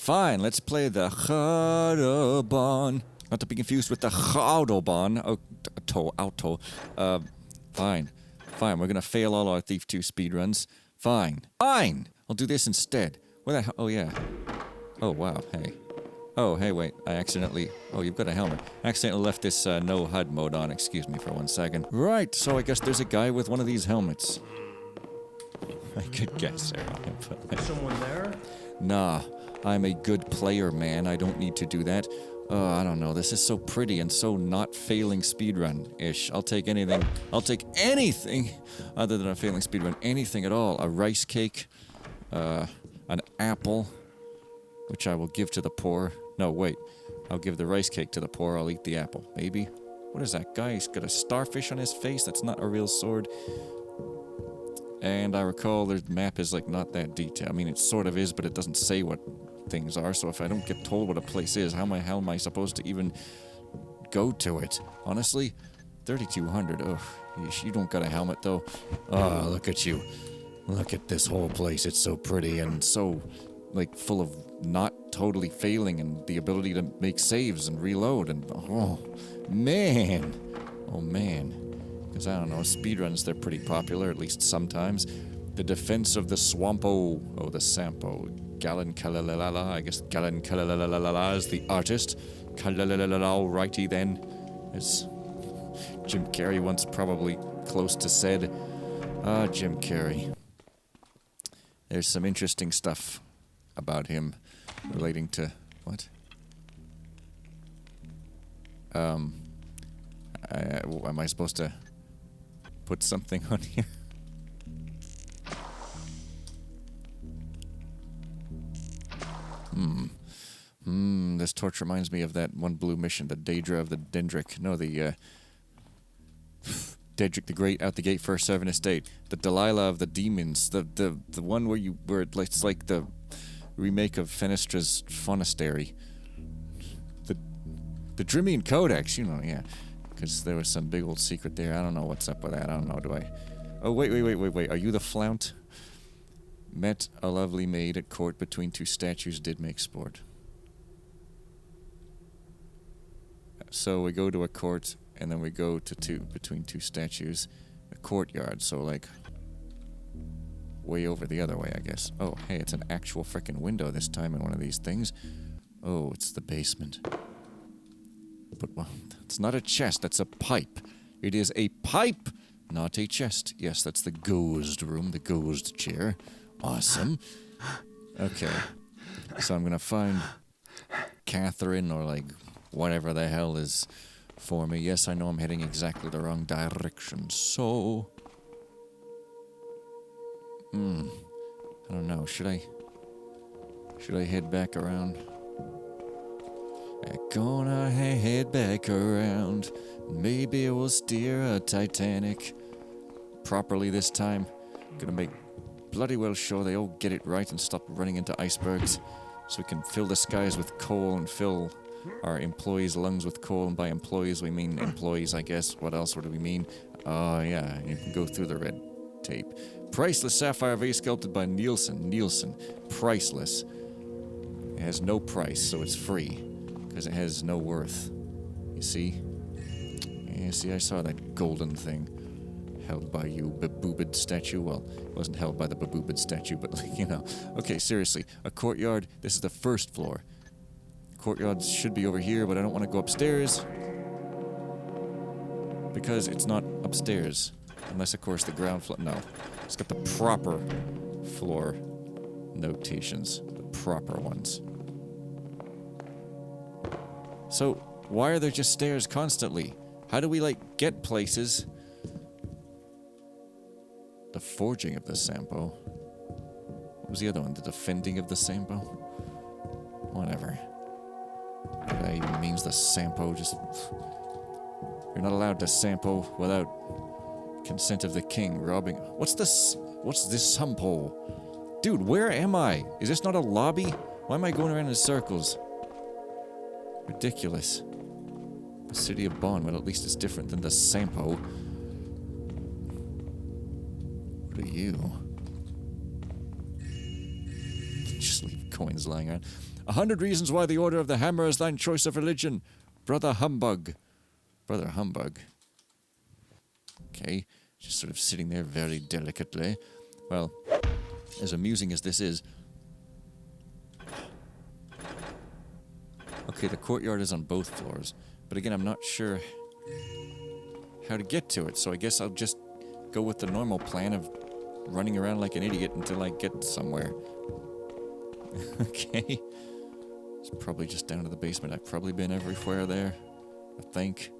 Fine, let's play the Autobahn. Not to be confused with the Autobahn. Auto. Fine. Fine, we're gonna fail all our Thief 2 speedruns. Fine. I'll do this instead. Where the hell? Oh, yeah. Oh, wow. Hey. Oh, hey, wait. I accidentally... Oh, you've got a helmet. I accidentally left this no HUD mode on. Excuse me for 1 second. Right, so I guess there's a guy with one of these helmets. I could guess there. Someone there? Nah, I'm a good player, man. I don't need to do that. I don't know. This is so pretty and so not failing speedrun-ish. I'll take anything. I'll take anything other than a failing speedrun. Anything at all. A rice cake. An apple. Which I will give to the poor. No, wait. I'll give the rice cake to the poor. I'll eat the apple. Maybe. What is that guy? He's got a starfish on his face. That's not a real sword. And I recall the map is, like, not that detailed. I mean, it sort of is, but it doesn't say what things are. So if I don't get told what a place is, how am I supposed to even go to it? Honestly, 3,200. Ugh, you don't got a helmet, though. Oh, look at you. Look at this whole place. It's so pretty and so, like, full of not totally failing and the ability to make saves and reload. And, oh, man. Oh, man. Because, I don't know, speedruns, they're pretty popular, at least sometimes. The Defense of the Swampo, oh, the Sampo. Galen Kalalalala, I guess Galen Kalalalala is the artist. Kalalalala, alrighty then. As Jim Carrey once probably close to said. Jim Carrey. There's some interesting stuff about him relating to... What? Am I supposed to put something on here? This torch reminds me of that one blue mission, the Daedra of the Dendrick. No, the, Daedric the Great out the gate for a servant estate. The Delilah of the Demons. The one where it's like the remake of Fenestra's Phonastery. The Drimian Codex, you know, yeah. Because there was some big old secret there. I don't know what's up with that. I don't know, do I... Oh, wait. Are you the Flount? Met a lovely maid at court between two statues did make sport. So we go to a court, and then we go to between two statues. A courtyard, so like... way over the other way, I guess. Oh, hey, it's an actual frickin' window this time in one of these things. Oh, it's the basement. But, well, it's not a chest, that's a pipe. It is a pipe, not a chest. Yes, that's the ghost room, the ghost chair. Awesome. Okay. So I'm gonna find Catherine or, like, whatever the hell is for me. Yes, I know I'm heading exactly the wrong direction, so... I don't know, should I head back around? I'm gonna head back around. Maybe we'll steer a Titanic properly this time. Gonna make bloody well sure they all get it right and stop running into icebergs, so we can fill the skies with coal and fill our employees' lungs with coal. And by employees, we mean employees, I guess. What else would we mean? Oh, yeah, you can go through the red tape. Priceless sapphire vase sculpted by Nielsen. Priceless. It has no price, so it's free. Because it has no worth. You see? Yeah, see, I saw that golden thing held by you, baboobid statue. Well, it wasn't held by the baboobid statue, but, like, you know. Okay, seriously. A courtyard. This is the first floor. Courtyard should be over here, but I don't want to go upstairs. Because it's not upstairs. Unless, of course, the ground floor... No. It's got the proper floor notations. The proper ones. So, why are there just stairs constantly? How do we, like, get places? The forging of the Sampo. What was the other one? The defending of the Sampo? Whatever. What that even means, the Sampo, just... You're not allowed to Sampo without consent of the king, robbing... What's this Sampo? Dude, where am I? Is this not a lobby? Why am I going around in circles? Ridiculous. The city of Bohn, well, at least it's different than the Sampo. What are you? Just leave coins lying around. 100 reasons why the Order of the Hammer is thine choice of religion. Brother Humbug. Brother Humbug. Okay, just sort of sitting there very delicately. Well, as amusing as this is... Okay, the courtyard is on both floors. But again, I'm not sure how to get to it, so I guess I'll just go with the normal plan of running around like an idiot until I get somewhere. Okay. It's probably just down to the basement. I've probably been everywhere there, I think.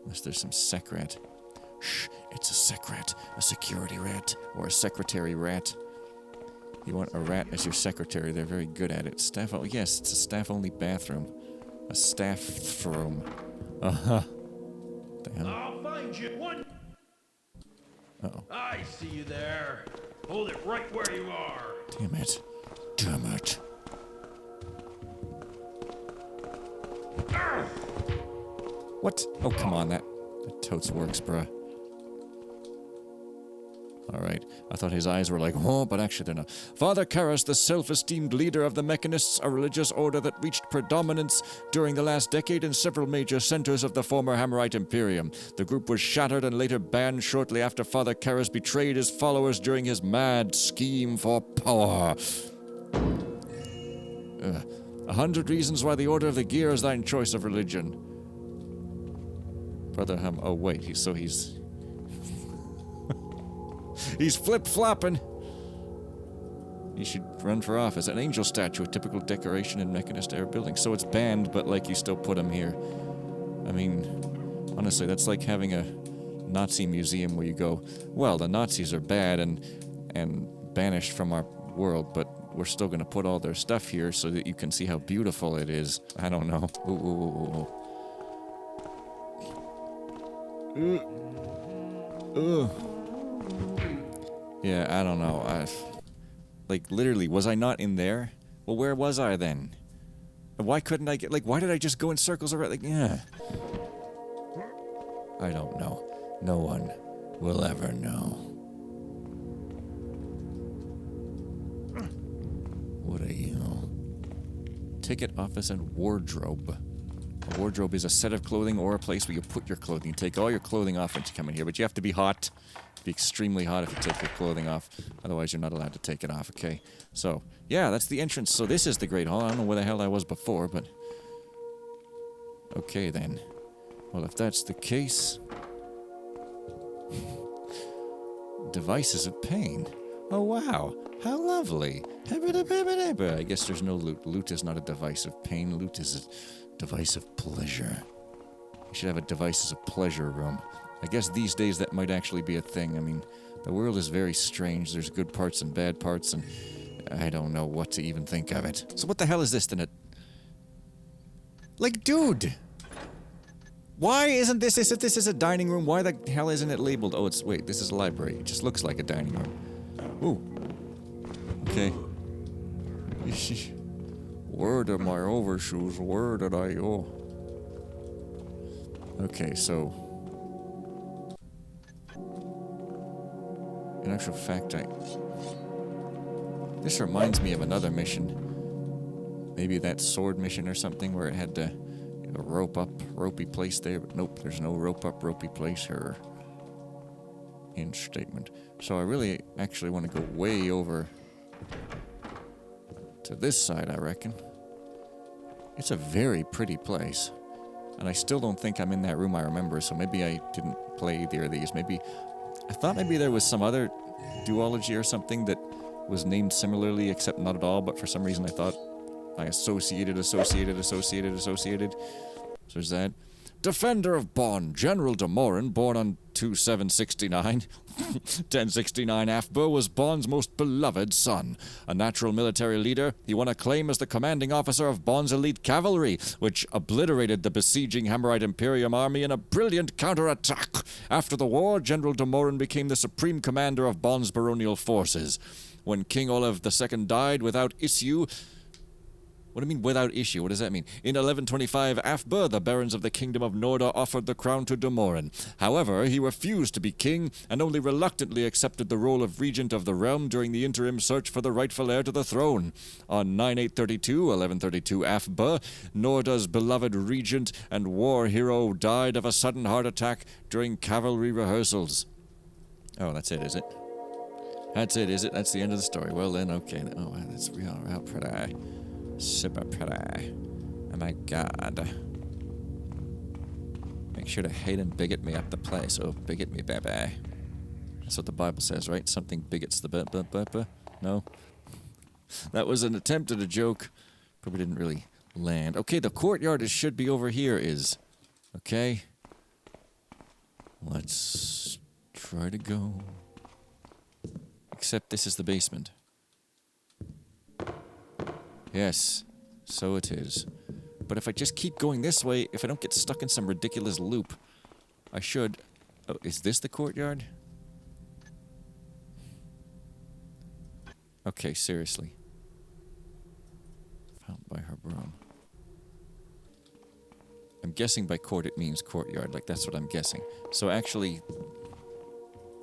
Unless there's some sec rat. Shh, it's a sec rat. A security rat. Or a secretary rat. You want a rat as your secretary. They're very good at it. Staff... Oh, yes, it's a staff-only bathroom. A staff room. Uh-huh. The hell? I'll find you one. Uh-oh. I see you there. Hold it right where you are. Damn it. Damn it. What? Oh, come on, that totes works, bruh. Alright, I thought his eyes were like, oh, but actually they're not. Father Karras, the self-esteemed leader of the Mechanists, a religious order that reached predominance during the last decade in several major centers of the former Hammerite Imperium. The group was shattered and later banned shortly after Father Karras betrayed his followers during his mad scheme for power. 100 reasons why the Order of the Gear is thine choice of religion. Brother oh wait, he's he's flip-flopping. He should run for office. An angel statue, a typical decoration in Mechanist era buildings. So it's banned, but like you still put him here. I mean, honestly, that's like having a Nazi museum where you go, well, the Nazis are bad and banished from our world, but we're still going to put all their stuff here so that you can see how beautiful it is. I don't know. Ooh. Yeah, I don't know. Like, literally, was I not in there? Well, where was I then? Why couldn't I get, like, why did I just go in circles around, like, yeah. I don't know. No one will ever know. What are you? Ticket office and wardrobe. A wardrobe is a set of clothing or a place where you put your clothing. You take all your clothing off when you come in here, but you have to be hot. Be extremely hot if you take your clothing off. Otherwise, you're not allowed to take it off, okay? So, yeah, that's the entrance. So this is the Great Hall. I don't know where the hell I was before, but... Okay, then. Well, if that's the case... Devices of pain. Oh, wow. How lovely. I guess there's no loot. Loot is not a device of pain. Loot is a device of pleasure. We should have a devices of pleasure room. I guess these days that might actually be a thing. I mean, the world is very strange. There's good parts and bad parts, and I don't know what to even think of it. So what the hell is this then? Like, dude! Why isn't this... If this is a dining room, why the hell isn't it labeled? Oh, it's... Wait, this is a library. It just looks like a dining room. Ooh. Okay. Where did my overshoes? Where did I go? Okay, so... In actual fact, this reminds me of another mission. Maybe that sword mission or something where it had to ropey place there, but nope, there's no ropey place here. End statement. So I really actually want to go way over to this side, I reckon. It's a very pretty place. And I still don't think I'm in that room I remember, so maybe I didn't play either of these. Maybe... I thought maybe there was some other duology or something that was named similarly, except not at all, but for some reason I thought I associated. So there's that. Defender of Bohn, General de Morin, born on 2769. 1069 Afber was Bohn's most beloved son. A natural military leader, he won acclaim as the commanding officer of Bohn's elite cavalry, which obliterated the besieging Hammerite Imperium army in a brilliant counterattack. After the war, General de Morin became the supreme commander of Bohn's baronial forces. When King Olav II died without issue, What do you mean, without issue? What does that mean? In 1125, Afber, the barons of the kingdom of Norda, offered the crown to Dumorin. However, he refused to be king, and only reluctantly accepted the role of regent of the realm during the interim search for the rightful heir to the throne. On 1132, Afber, Norda's beloved regent and war hero, died of a sudden heart attack during cavalry rehearsals. Oh, that's it, is it? That's it, is it? That's the end of the story. Well then, okay. Oh, that's real pretty. Super pretty. Oh my god. Make sure to hate and bigot me up the place. Oh, bigot me, baby. That's what the Bible says, right? Something bigots the No? That was an attempt at a joke. Probably didn't really land. Okay, the courtyard should be over here is. Okay. Let's try to go. Except this is the basement. Yes, so it is. But if I just keep going this way, if I don't get stuck in some ridiculous loop, I should... Oh, is this the courtyard? Okay, seriously. Found by her broom. I'm guessing by court it means courtyard, like that's what I'm guessing. So actually,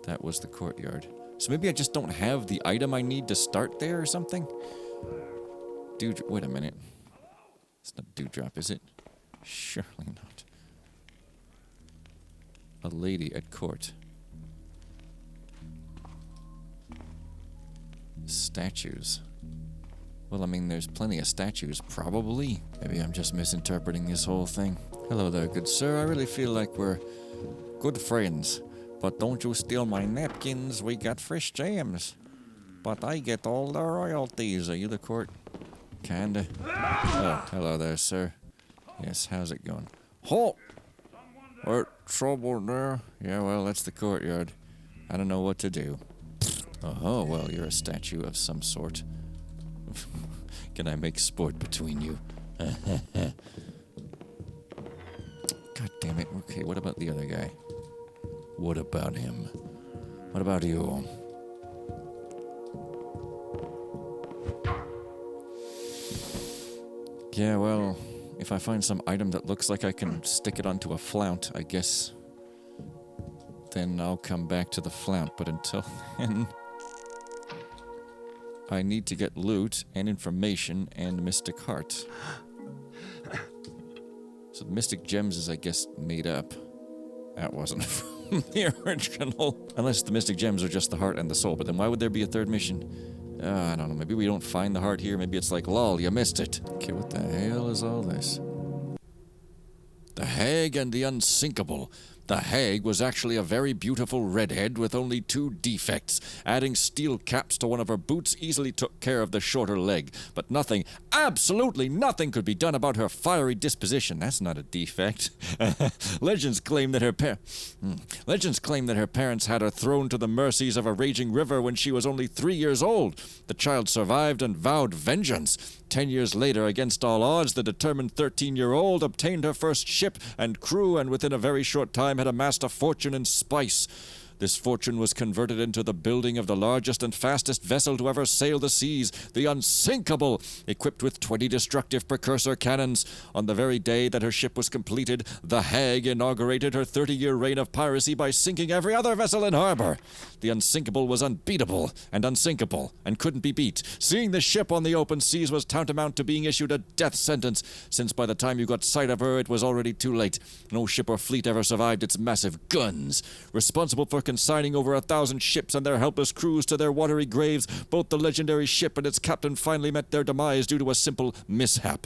that was the courtyard. So maybe I just don't have the item I need to start there or something? Dude, wait a minute. It's not Dewdrop, is it? Surely not. A lady at court. Statues. Well, I mean, there's plenty of statues, probably. Maybe I'm just misinterpreting this whole thing. Hello there, good sir. I really feel like we're good friends. But don't you steal my napkins. We got fresh jams. But I get all the royalties. Are you the court? Kinda. Oh, hello there, sir. Yes, how's it going? Halt! What trouble there? Yeah, well, that's the courtyard. I don't know what to do. Oh, well, you're a statue of some sort. Can I make sport between you? God damn it. Okay, what about the other guy? What about him? What about you? Yeah, well, if I find some item that looks like I can stick it onto a flaunt, I guess then I'll come back to the flaunt. But until then, I need to get loot and information and mystic heart. So the mystic gems is, I guess, made up. That wasn't from the original. Unless the mystic gems are just the heart and the soul. But then why would there be a third mission? I don't know. Maybe we don't find the heart here. Maybe it's like, lol, you missed it. Okay, what the hell is all this? The Hag and the Unsinkable. The Hag was actually a very beautiful redhead with only 2 defects. Adding steel caps to one of her boots easily took care of the shorter leg. But nothing, absolutely nothing could be done about her fiery disposition. That's not a defect. Legends claim that her parents had her thrown to the mercies of a raging river when she was only 3 years old. The child survived and vowed vengeance. 10 years later, against all odds, the determined 13-year-old obtained her first ship and crew, and within a very short time had amassed a fortune in spice. This fortune was converted into the building of the largest and fastest vessel to ever sail the seas, the Unsinkable, equipped with 20 destructive precursor cannons. On the very day that her ship was completed, the Hag inaugurated her 30-year reign of piracy by sinking every other vessel in harbor. The Unsinkable was unbeatable and unsinkable and couldn't be beat. Seeing the ship on the open seas was tantamount to being issued a death sentence, since by the time you got sight of her, it was already too late. No ship or fleet ever survived its massive guns. Responsible for consigning over 1,000 ships and their helpless crews to their watery graves, both the legendary ship and its captain finally met their demise due to a simple mishap.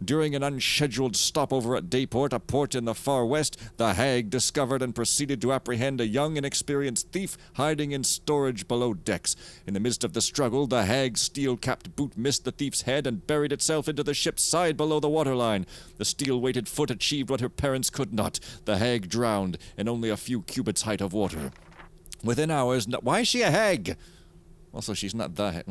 During an unscheduled stopover at Dayport, a port in the far west, the Hag discovered and proceeded to apprehend a young and experienced thief hiding in storage below decks. In the midst of the struggle, the Hag's steel-capped boot missed the thief's head and buried itself into the ship's side below the waterline. The steel-weighted foot achieved what her parents could not. The Hag drowned in only a few cubits height of water. Within hours... Why is she a hag? Also, she's not that.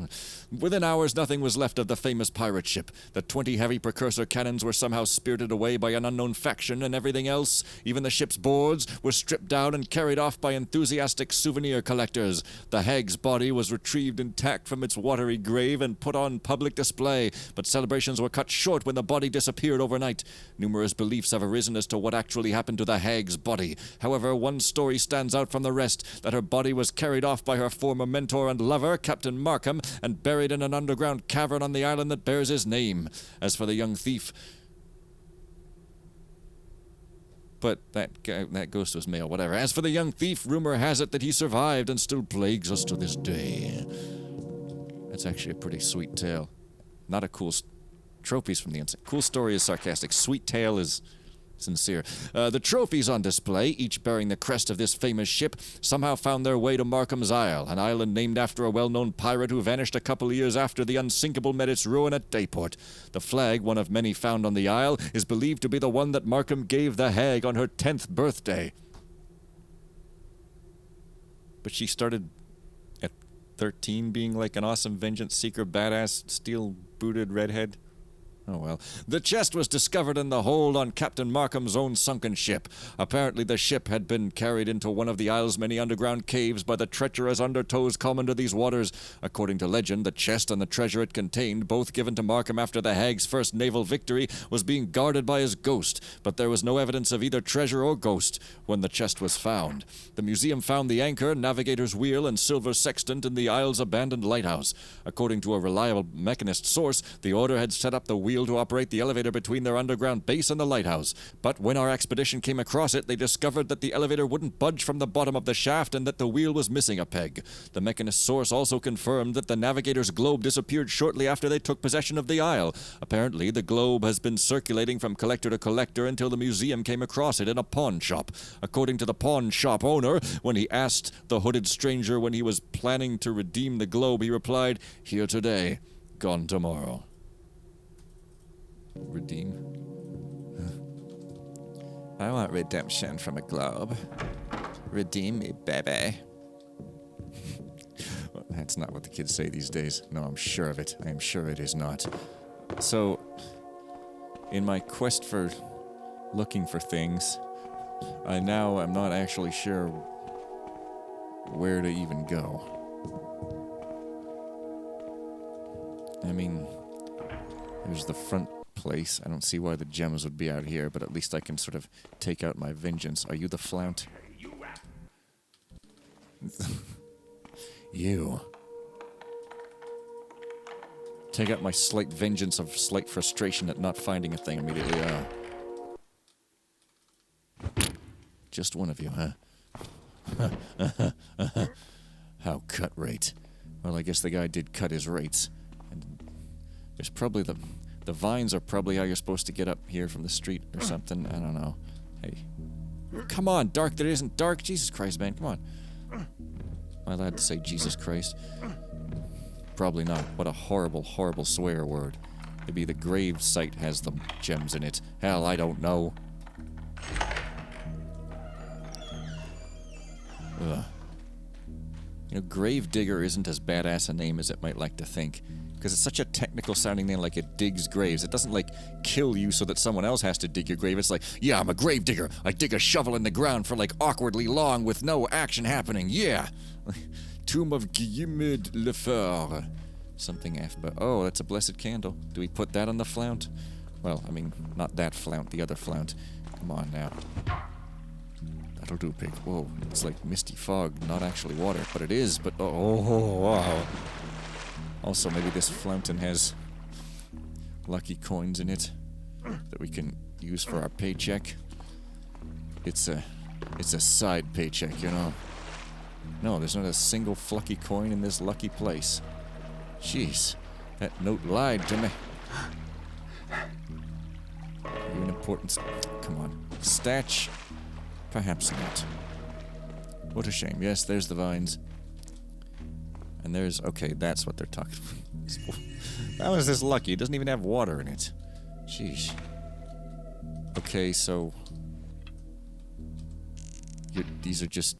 Within hours, nothing was left of the famous pirate ship. The 20 heavy precursor cannons were somehow spirited away by an unknown faction, and everything else, even the ship's boards, were stripped down and carried off by enthusiastic souvenir collectors. The hag's body was retrieved intact from its watery grave and put on public display, but celebrations were cut short when the body disappeared overnight. Numerous beliefs have arisen as to what actually happened to the hag's body. However, one story stands out from the rest, that her body was carried off by her former mentor and lover, Captain Markham, and buried in an underground cavern on the island that bears his name. As for the young thief... But that goes to his mail, whatever. As for the young thief, rumor has it that he survived and still plagues us to this day. That's actually a pretty sweet tale. Not a cool... Trophies from the inside. Cool story is sarcastic. Sweet tale is... sincere. The trophies on display, each bearing the crest of this famous ship, somehow found their way to Markham's Isle, an island named after a well-known pirate who vanished a couple of years after the Unsinkable met its ruin at Dayport. The flag, one of many found on the isle, is believed to be the one that Markham gave the hag on her 10th birthday. But she started at 13 being like an awesome vengeance seeker, badass, steel-booted redhead. Oh well. The chest was discovered in the hold on Captain Markham's own sunken ship. Apparently the ship had been carried into one of the isle's many underground caves by the treacherous undertows common to these waters. According to legend, the chest and the treasure it contained, both given to Markham after the hag's first naval victory, was being guarded by his ghost, but there was no evidence of either treasure or ghost when the chest was found. The museum found the anchor, navigator's wheel, and silver sextant in the isle's abandoned lighthouse. According to a reliable mechanist source, the order had set up the wheel to operate the elevator between their underground base and the lighthouse. But when our expedition came across it, they discovered that the elevator wouldn't budge from the bottom of the shaft and that the wheel was missing a peg. The mechanist source also confirmed that the navigator's globe disappeared shortly after they took possession of the isle. Apparently, the globe has been circulating from collector to collector until the museum came across it in a pawn shop. According to the pawn shop owner, when he asked the hooded stranger when he was planning to redeem the globe, he replied, "Here today, gone tomorrow." Redeem? I want redemption from a globe. Redeem me, baby. Well, that's not what the kids say these days. No, I'm sure of it. I am sure it is not. So, in my quest for looking for things, I'm not actually sure where to even go. I mean, there's the front place. I don't see why the gems would be out here, but at least I can sort of take out my vengeance. Are you the flount? You. Take out my slight vengeance of slight frustration at not finding a thing immediately. Just one of you, huh? How cut rate? Well, I guess the guy did cut his rates. And there's probably the vines are probably how you're supposed to get up here from the street or something. I don't know. Hey. Come on, dark that isn't dark. Jesus Christ, man. Come on. Am I allowed to say Jesus Christ? Probably not. What a horrible, horrible swear word. Maybe the grave site has the gems in it. Hell, I don't know. Ugh. You know, Gravedigger isn't as badass a name as it might like to think. Because it's such a technical sounding name, like it digs graves. It doesn't, like, kill you so that someone else has to dig your grave. It's like, yeah, I'm a grave digger. I dig a shovel in the ground for, like, awkwardly long with no action happening. Yeah. Tomb of Guillaume Lefort. Something after. Oh, that's a blessed candle. Do we put that on the flount? Well, I mean, not that flount, the other flount. Come on now. That'll do, pig. Whoa, it's like misty fog, not actually water. But it is, but oh, wow. Also, maybe this fountain has lucky coins in it that we can use for our paycheck. It's a side paycheck, you know. No, there's not a single flucky coin in this lucky place. Jeez, that note lied to me. Are you an important... Come on. Statch? Perhaps not. What a shame. Yes, there's the vines. And there's... Okay, that's what they're talking about. How is this lucky? It doesn't even have water in it. Jeez. Okay, so... These are just...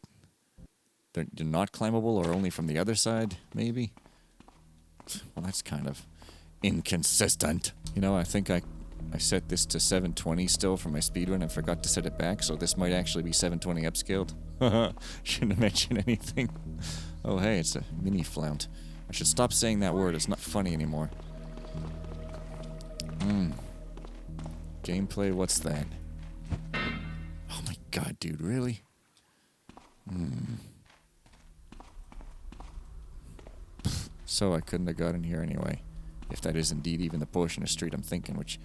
they're not climbable, or only from the other side, maybe? Well, that's kind of inconsistent. You know, I think I set this to 720 still for my speedrun and forgot to set it back, so this might actually be 720 upscaled. Shouldn't have mentioned anything. Oh, hey, it's a mini flount. I should stop saying that word. It's not funny anymore. Gameplay, what's that? Oh my god, dude, really? So I couldn't have got in here anyway. If that is indeed even the portion of street I'm thinking, which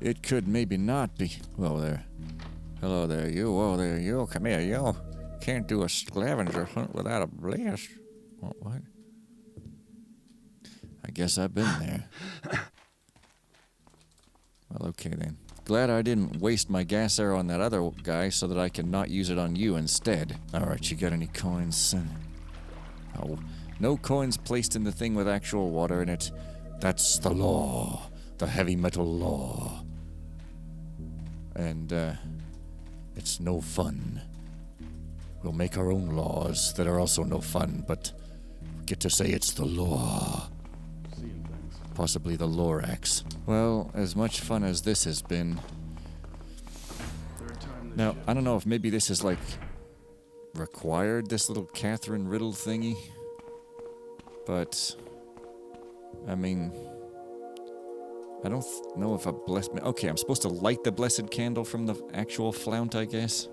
it could maybe not be. Whoa there. Hello there, you. Whoa there, you. Come here, you. Can't do a scavenger hunt without a blast. What? I guess I've been there. Well, okay then. Glad I didn't waste my gas arrow on that other guy so that I can not use it on you instead. Alright, you got any coins, son? Oh, no coins placed in the thing with actual water in it. That's the law. The heavy metal law. And, it's no fun. We'll make our own laws that are also no fun, but we get to say it's the law. Possibly the Lorax. Well, as much fun as this has been. Now, I don't know if maybe this is like required, this little Catherine riddle thingy. But, I mean, I don't know if a blessed... Okay, I'm supposed to light the blessed candle from the actual flount, I guess.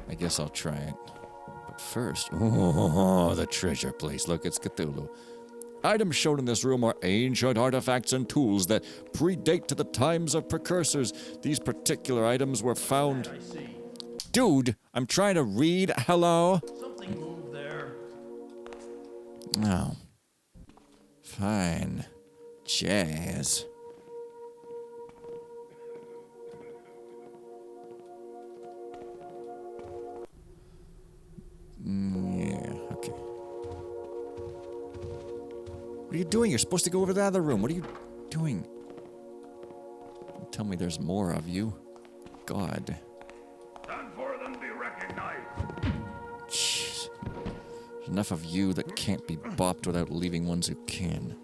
I guess I'll try it. But first... Oh, the treasure place. Look, it's Cthulhu. Items shown in this room are ancient artifacts and tools that predate to the times of precursors. These particular items were found... I see. Dude, I'm trying to read. Hello? Something moved there. Oh. Fine. Jazz. Yeah, okay. What are you doing? You're supposed to go over to the other room. What are you doing? Don't tell me there's more of you. God. Time for them to be recognized. Jeez. There's enough of you that can't be bopped without leaving ones who can.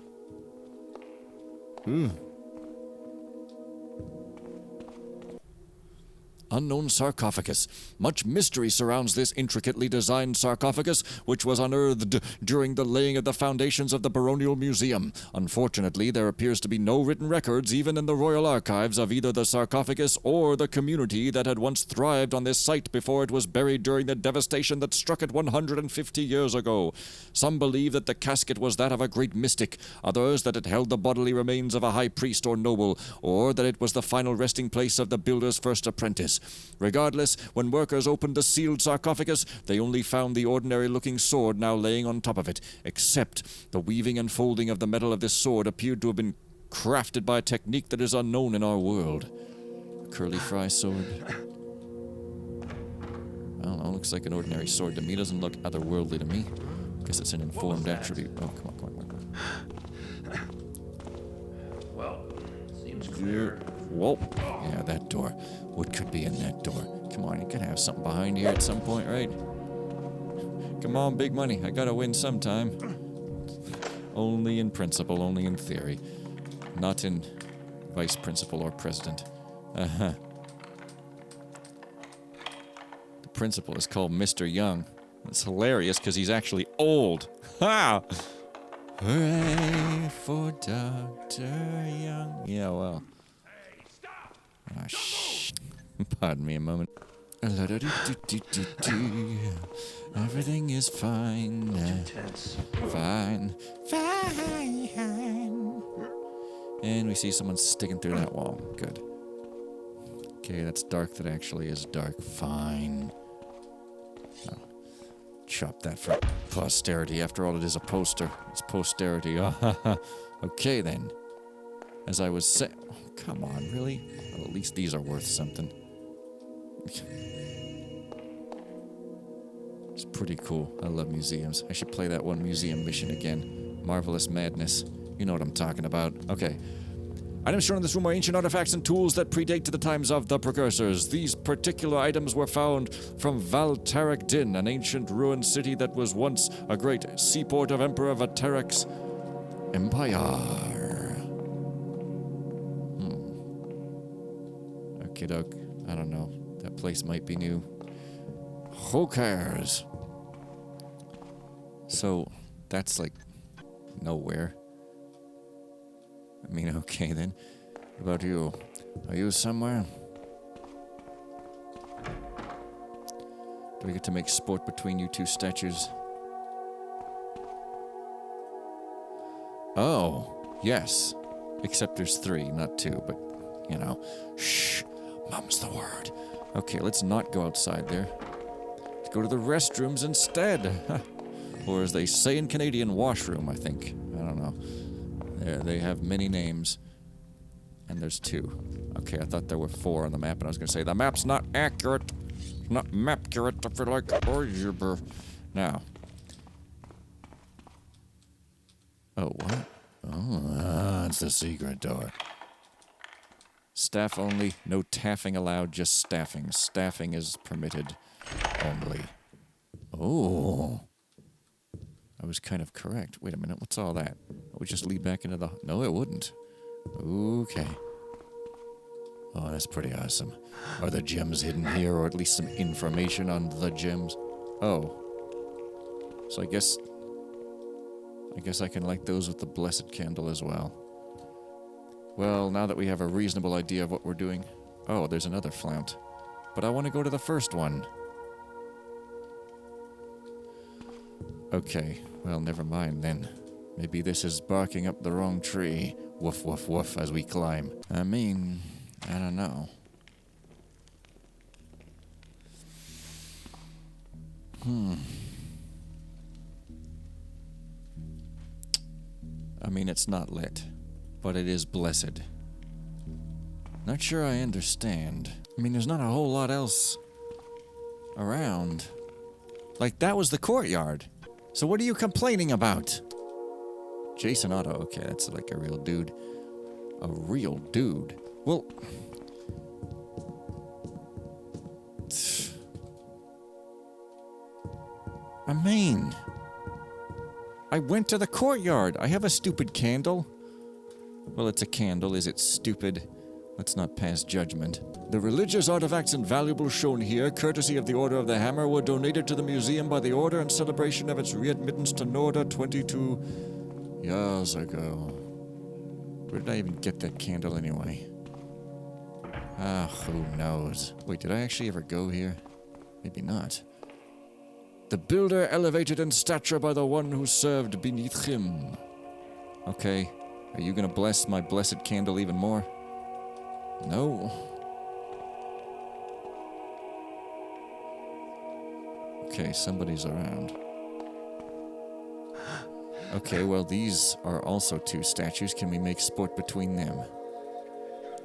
Unknown sarcophagus. Much mystery surrounds this intricately designed sarcophagus, which was unearthed during the laying of the foundations of the Baronial Museum. Unfortunately, there appears to be no written records, even in the royal archives, of either the sarcophagus or the community that had once thrived on this site before it was buried during the devastation that struck it 150 years ago. Some believe that the casket was that of a great mystic, others that it held the bodily remains of a high priest or noble, or that it was the final resting place of the builder's first apprentice. Regardless, when workers opened the sealed sarcophagus, they only found the ordinary-looking sword now laying on top of it, except the weaving and folding of the metal of this sword appeared to have been crafted by a technique that is unknown in our world. A curly fry sword. I don't know, looks like an ordinary sword to me. Doesn't look otherworldly to me. Guess it's an informed attribute. Oh, come on. Well, seems clear. Whoa. Yeah, that door. What could be in that door? Come on, you gotta have something behind here at some point, right? Come on, big money. I gotta win sometime. Only in principle, only in theory. Not in vice principal or president. Uh-huh. The principal is called Mr. Young. It's hilarious because he's actually old. Ha! Hooray for Dr. Young. Yeah, well. Hey, stop! Ah, shh. Pardon me a moment. Everything is fine. Intense. Fine. And we see someone sticking through that wall. Good. Okay, that's dark that actually is dark. Fine. Oh. Chop that for posterity. After all, it is a poster. It's posterity. Okay, then. As I was saying... Oh, come on, really? Well, at least these are worth something. It's pretty cool. I love museums. I should play that one museum mission again. Marvelous Madness. You know what I'm talking about. Okay. Items shown in this room are ancient artifacts and tools that predate to the times of the precursors. These particular items were found from Valtarak Din, an ancient ruined city that was once a great seaport of Emperor Valtarak's empire. Okay, doke. I don't know. That place might be new. Who cares? So, that's like nowhere. I mean, okay then. What about you? Are you somewhere? Do we get to make sport between you two statues? Oh, yes. Except there's 3, not 2, but, you know. Shh. Mum's the word. Okay, let's not go outside there. Let's go to the restrooms instead. Or as they say in Canadian, washroom, I think. I don't know. They have many names. And there's 2. Okay, I thought there were 4 on the map, and I was going to say, the map's not accurate. It's not map-curate, I feel like. Now. Oh, what? Oh, it's the secret door. Staff only, no taffing allowed, just staffing. Staffing is permitted only. Oh. I was kind of correct. Wait a minute, what's all that? It would just lead back into the... No, it wouldn't. Okay. Oh, that's pretty awesome. Are the gems hidden here, or at least some information on the gems? Oh. So I guess I can light those with the blessed candle as well. Well, now that we have a reasonable idea of what we're doing... Oh, there's another flaunt. But I want to go to the first one. Okay, well, never mind then. Maybe this is barking up the wrong tree. Woof, woof, woof as we climb. I mean, I don't know. I mean, it's not lit, but it is blessed. Not sure I understand. I mean, there's not a whole lot else around. Like, that was the courtyard. So what are you complaining about? Jason Otto, okay, that's like a real dude. A real dude. Well... I mean... I went to the courtyard. I have a stupid candle. Well, it's a candle. Is it stupid? Let's not pass judgment. The religious artifacts and valuables shown here, courtesy of the Order of the Hammer, were donated to the museum by the Order in celebration of its readmittance to Norda 22 years ago. Where did I even get that candle anyway? Ah, who knows? Wait, did I actually ever go here? Maybe not. The builder elevated in stature by the one who served beneath him. Okay, are you gonna bless my blessed candle even more? No. Okay, somebody's around. Okay, well, these are also 2 statues. Can we make sport between them?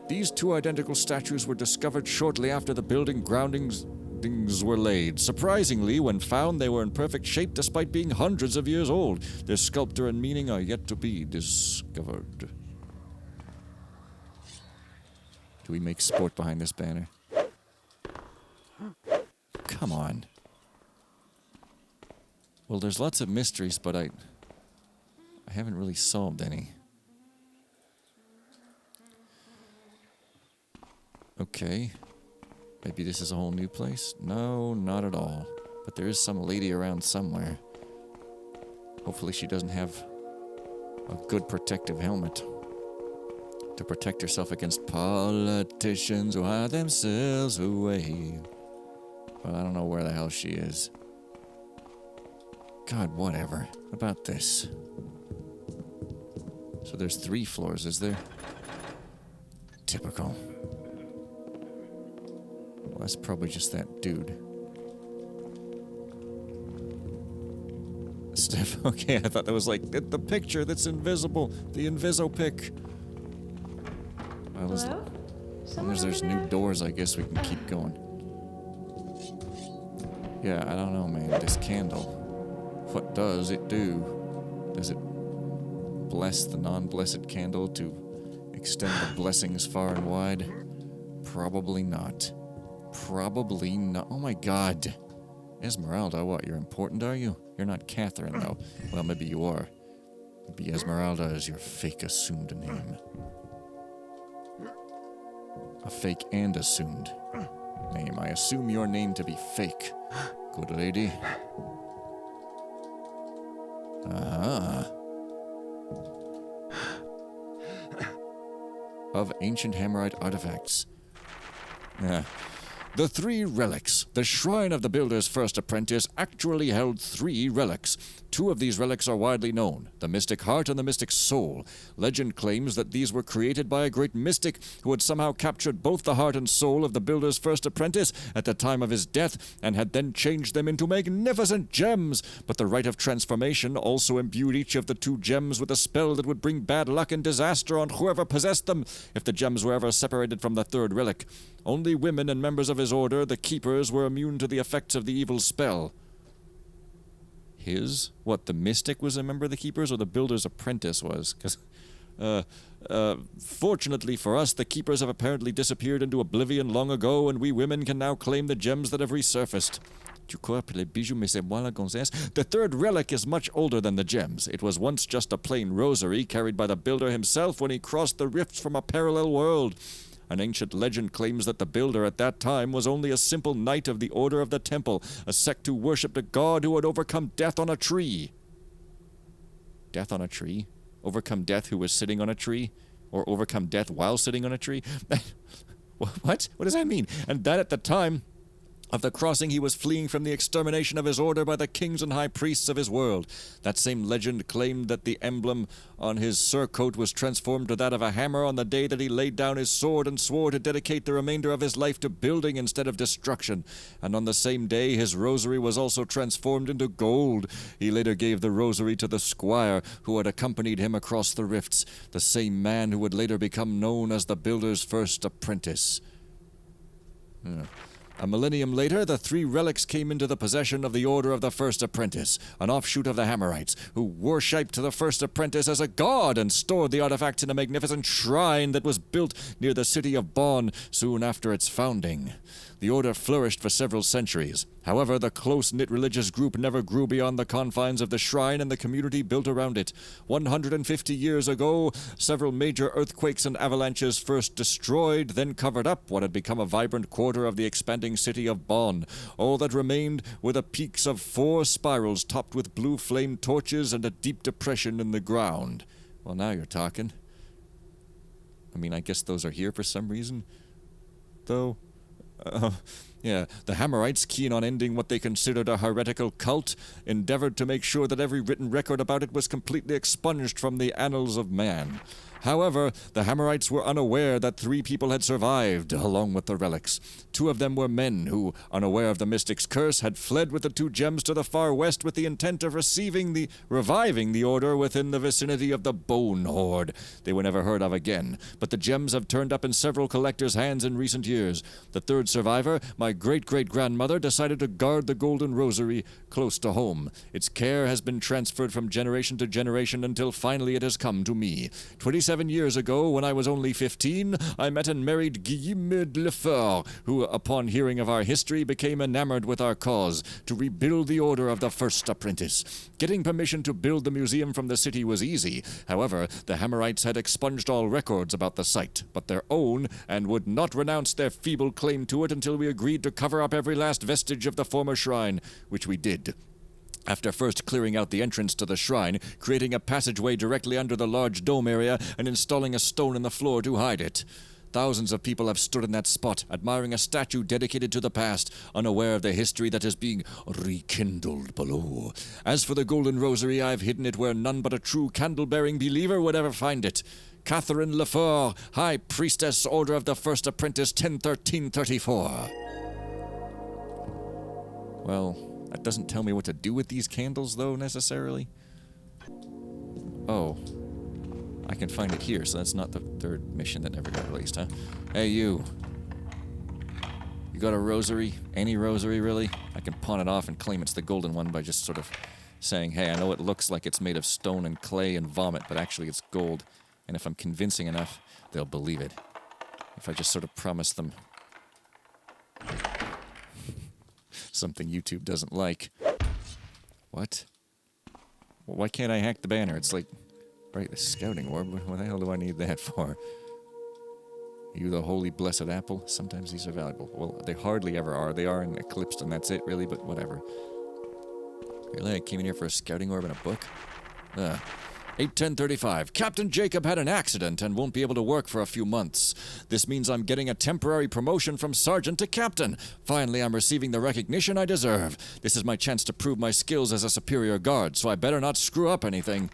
These 2 identical statues were discovered shortly after the building groundings were laid. Surprisingly, when found, they were in perfect shape despite being hundreds of years old. Their sculptor and meaning are yet to be discovered. Do we make sport behind this banner? Come on. Well, there's lots of mysteries, but I haven't really solved any. Okay. Maybe this is a whole new place? No, not at all. But there is some lady around somewhere. Hopefully she doesn't have a good protective helmet to protect herself against politicians who hide themselves away. But I don't know where the hell she is. God, whatever. What about this? So there's 3 floors, is there? Typical. Well, that's probably just that dude. Steph, okay, I thought that was like the picture that's invisible. The Inviso-pic. Well, Hello? as long as there's new doors, I guess we can keep going. Yeah, I don't know, man. This candle. What does it do? Does it bless the non-blessed candle to extend the blessings far and wide? Probably not. Probably not. Oh my god. Esmeralda, what? You're important, are you? You're not Catherine, though. Well, maybe you are. Maybe Esmeralda is your fake assumed name. A fake and assumed name. I assume your name to be fake. Good lady. Ah. Of ancient Hammerite artifacts. The 3 relics. The shrine of the builder's first apprentice actually held 3 relics. 2 of these relics are widely known, the mystic heart and the mystic soul. Legend claims that these were created by a great mystic who had somehow captured both the heart and soul of the builder's first apprentice at the time of his death and had then changed them into magnificent gems. But the rite of transformation also imbued each of the 2 gems with a spell that would bring bad luck and disaster on whoever possessed them if the gems were ever separated from the 3rd relic. Only women and members of his order, the keepers, were immune to the effects of the evil spell. His? What, the mystic was a member of the keepers, or the builder's apprentice was? Because, fortunately for us, the keepers have apparently disappeared into oblivion long ago, and we women can now claim the gems that have resurfaced. The 3rd relic is much older than the gems. It was once just a plain rosary carried by the builder himself when he crossed the rifts from a parallel world. An ancient legend claims that the builder at that time was only a simple knight of the Order of the Temple, a sect who worshipped a god who had overcome death on a tree. Death on a tree? Overcome death who was sitting on a tree? Or overcome death while sitting on a tree? What? What does that mean? And that at the time of the crossing he was fleeing from the extermination of his order by the kings and high priests of his world. That same legend claimed that the emblem on his surcoat was transformed to that of a hammer on the day that he laid down his sword and swore to dedicate the remainder of his life to building instead of destruction. And on the same day his rosary was also transformed into gold. He later gave the rosary to the squire who had accompanied him across the rifts, the same man who would later become known as the builder's first apprentice. A millennium later, the 3 relics came into the possession of the Order of the First Apprentice, an offshoot of the Hammerites, who worshipped the First Apprentice as a god and stored the artifacts in a magnificent shrine that was built near the city of Bohn soon after its founding. The order flourished for several centuries. However, the close-knit religious group never grew beyond the confines of the shrine and the community built around it. 150 years ago, several major earthquakes and avalanches first destroyed, then covered up what had become a vibrant quarter of the expanding city of Bohn. All that remained were the peaks of 4 spirals topped with blue flame torches and a deep depression in the ground. Well, now you're talking. I mean, I guess those are here for some reason, though. The Hammerites, keen on ending what they considered a heretical cult, endeavored to make sure that every written record about it was completely expunged from the annals of man. However, the Hammerites were unaware that 3 people had survived, along with the relics. 2 of them were men who, unaware of the mystic's curse, had fled with the 2 gems to the far west with the intent of reviving the order within the vicinity of the Bone Hoard. They were never heard of again, but the gems have turned up in several collectors' hands in recent years. The 3rd survivor, my great-great-grandmother, decided to guard the Golden Rosary close to home. Its care has been transferred from generation to generation until finally it has come to me. 27 years ago, when I was only 15, I met and married Guillemette Lefort, who, upon hearing of our history, became enamored with our cause, to rebuild the Order of the First Apprentice. Getting permission to build the museum from the city was easy. However, the Hammerites had expunged all records about the site, but their own, and would not renounce their feeble claim to it until we agreed to cover up every last vestige of the former shrine, which we did. After first clearing out the entrance to the shrine, creating a passageway directly under the large dome area, and installing a stone in the floor to hide it. Thousands of people have stood in that spot, admiring a statue dedicated to the past, unaware of the history that is being rekindled below. As for the Golden Rosary, I've hidden it where none but a true candle-bearing believer would ever find it. Catherine Lefort, High Priestess, Order of the First Apprentice, 10-13-34. Well, that doesn't tell me what to do with these candles, though, necessarily. Oh. I can find it here, so that's not the 3rd mission that never got released, huh? Hey, you. You got a rosary? Any rosary, really? I can pawn it off and claim it's the golden one by just sort of saying, hey, I know it looks like it's made of stone and clay and vomit, but actually it's gold. And if I'm convincing enough, they'll believe it. If I just sort of promise them something YouTube doesn't like. What? Well, why can't I hack the banner? It's like, right, the scouting orb. What the hell do I need that for? You the holy blessed apple? Sometimes these are valuable. Well, they hardly ever are. They are in Eclipsed and that's it, really, but whatever. Really? I came in here for a scouting orb and a book? 8:10:35. Captain Jacob had an accident and won't be able to work for a few months. This means I'm getting a temporary promotion from sergeant to captain. Finally, I'm receiving the recognition I deserve. This is my chance to prove my skills as a superior guard, so I better not screw up anything.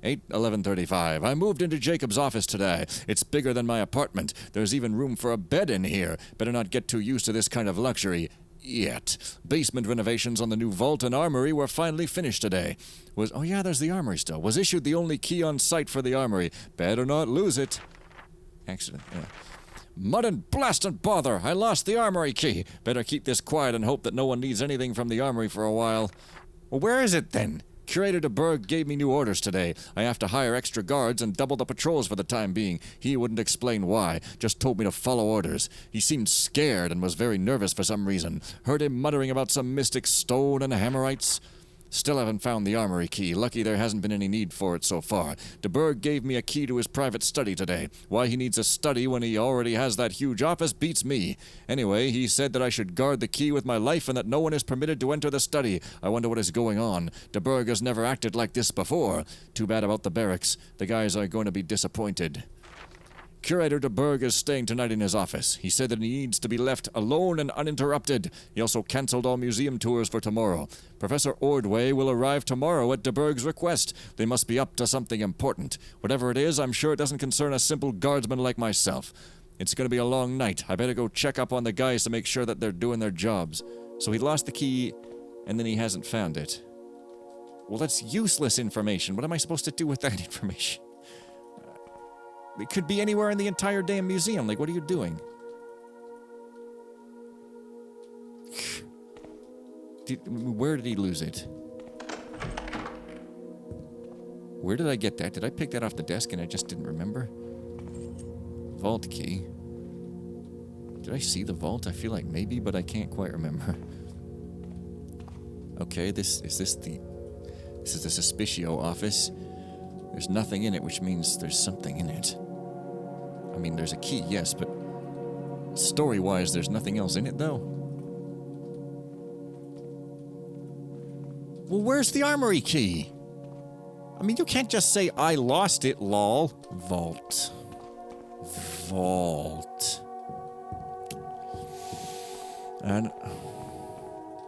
8:11:35. I moved into Jacob's office today. It's bigger than my apartment. There's even room for a bed in here. Better not get too used to this kind of luxury. Yet. Basement renovations on the new vault and armory were finally finished today. Oh yeah, there's the armory still. Was issued the only key on site for the armory. Better not lose it. Accident, yeah. Mud and blast and bother! I lost the armory key. Better keep this quiet and hope that no one needs anything from the armory for a while. Well, where is it then? Curator de Burgh gave me new orders today. I have to hire extra guards and double the patrols for the time being. He wouldn't explain why, just told me to follow orders. He seemed scared and was very nervous for some reason. Heard him muttering about some mystic stone and hammerites. Still haven't found the armory key. Lucky there hasn't been any need for it so far. De Burgh gave me a key to his private study today. Why he needs a study when he already has that huge office beats me. Anyway, he said that I should guard the key with my life and that no one is permitted to enter the study. I wonder what is going on. De Burgh has never acted like this before. Too bad about the barracks. The guys are going to be disappointed. Curator de Burgh is staying tonight in his office. He said that he needs to be left alone and uninterrupted. He also cancelled all museum tours for tomorrow. Professor Ordway will arrive tomorrow at de Burgh's request. They must be up to something important. Whatever it is, I'm sure it doesn't concern a simple guardsman like myself. It's going to be a long night. I better go check up on the guys to make sure that they're doing their jobs. So he lost the key, and then he hasn't found it. Well, that's useless information. What am I supposed to do with that information? It could be anywhere in the entire damn museum. Like, what are you doing? Where did he lose it? Where did I get that? Did I pick that off the desk and I just didn't remember? Vault key. Did I see the vault? I feel like maybe, but I can't quite remember. Okay, this is the Suspicio office. There's nothing in it, which means there's something in it. I mean, there's a key, yes, but story-wise, there's nothing else in it, though. Well, where's the armory key? I mean, you can't just say, I lost it, lol. Vault. And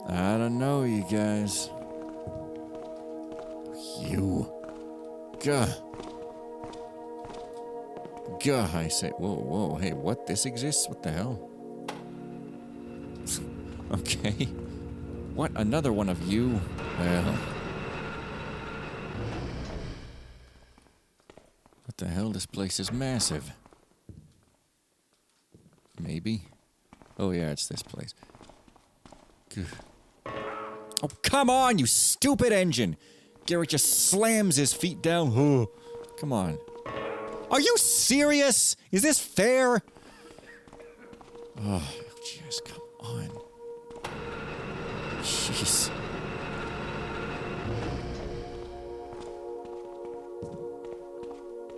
I don't know, you guys. You. Gah. Gah, I say. Whoa, hey, what? This exists? What the hell? Okay. What? Another one of you? Well. What the hell? This place is massive. Maybe? Oh, yeah, it's this place. Gah. Oh, come on, you stupid engine! Garrett just slams his feet down. Oh, come on. Are you serious? Is this fair? Oh, jeez, come on. Jeez.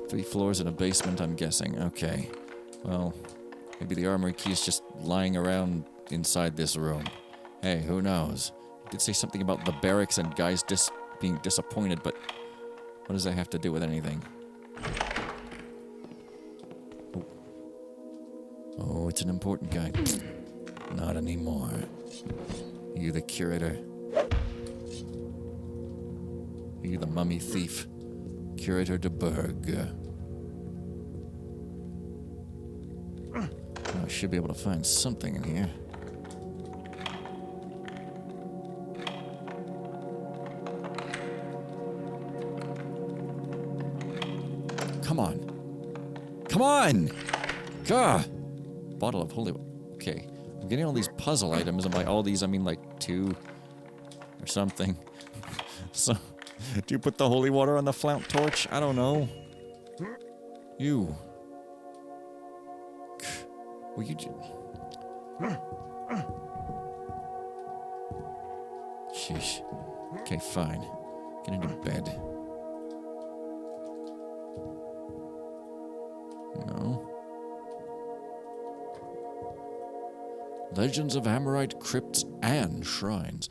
Three floors and a basement, I'm guessing. Okay. Well, maybe the armory key is just lying around inside this room. Hey, who knows? I did say something about the barracks and guys being disappointed, but what does that have to do with anything? Oh, it's an important guy. Not anymore. You the curator. You the mummy thief. Curator de Burgh. I should be able to find something in here. Come on. Come on! Gah! Bottle of holy... Okay. I'm getting all these puzzle items, and by all these, I mean like 2 or something. So, do you put the holy water on the flount torch? I don't know. You. Will you Sheesh. Okay, fine. Get into bed. No. Legends of Amorite crypts and shrines.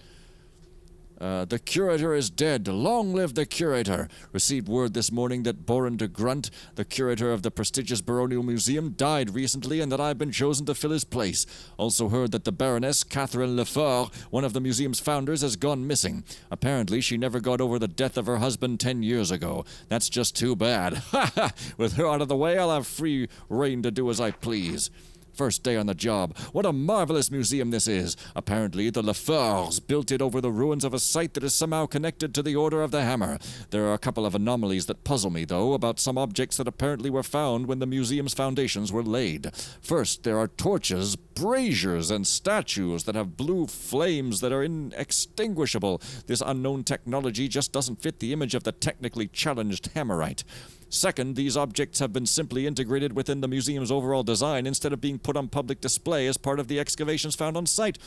The curator is dead. Long live the curator. Received word this morning that Bohn de Grunt, the curator of the prestigious Baronial Museum, died recently and that I've been chosen to fill his place. Also heard that the Baroness, Catherine Lefort, one of the museum's founders, has gone missing. Apparently, she never got over the death of her husband 10 years ago. That's just too bad. Ha ha! With her out of the way, I'll have free rein to do as I please. First day on the job. What a marvelous museum this is. Apparently, the Leforts built it over the ruins of a site that is somehow connected to the Order of the Hammer. There are a couple of anomalies that puzzle me, though, about some objects that apparently were found when the museum's foundations were laid. First, there are torches, braziers, and statues that have blue flames that are inextinguishable. This unknown technology just doesn't fit the image of the technically challenged Hammerite. Second, these objects have been simply integrated within the museum's overall design instead of being put on public display as part of the excavations found on site.